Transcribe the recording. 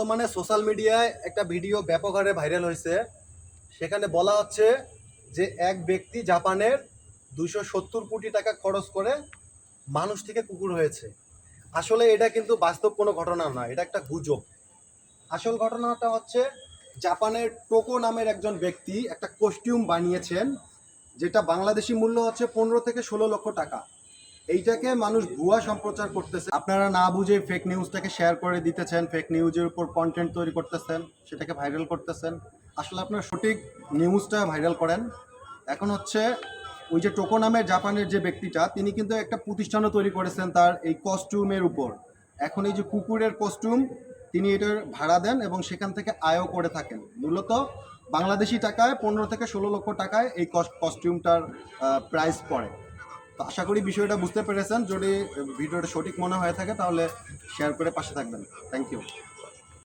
বর্তমানে সোশ্যাল মিডিয়ায় একটা ভিডিও ব্যাপক হারে ভাইরাল হয়েছে। সেখানে বলা হচ্ছে যে এক ব্যক্তি জাপানের 270 কোটি টাকা খরচ করে মানুষ থেকে কুকুর হয়েছে। আসলে এটা কিন্তু বাস্তব কোনো ঘটনা নয়, এটা একটা গুজব। আসল ঘটনাটা হচ্ছে জাপানের টোকো নামের একজন ব্যক্তি একটা কস্টিউম বানিয়েছেন, যেটা বাংলাদেশি মূল্য হচ্ছে 15 থেকে 16 লক্ষ টাকা। এইটাকে মানুষ ভুয়া সম্প্রচার করতেছে। আপনারা না বুঝে ফেক নিউজটাকে শেয়ার করে দিতেছেন, ফেক নিউজের উপর কন্টেন্ট তৈরি করতেছেন, সেটাকে ভাইরাল করতেছেন। আসলে আপনারা সঠিক নিউজটা ভাইরাল করেন। এখন হচ্ছে ওই যে টোকো নামের জাপানের যে ব্যক্তিটা, তিনি কিন্তু একটা প্রতিষ্ঠানও তৈরি করেছেন তার এই কস্টিউমের উপর। এখন এই যে কুকুরের কস্টিউম তিনি এটার ভাড়া দেন এবং সেখান থেকে আয়ও করে থাকেন। মূলত বাংলাদেশি টাকায় 15 থেকে 16 লক্ষ টাকায় এই কস্টিউমটার প্রাইস পড়ে। তো আশা করি বিষয়টা বুঝতে পেরেছেন। যদি ভিডিওটা সঠিক মনে হয়ে থাকে তাহলে শেয়ার করে পাশে থাকবেন। Thank you.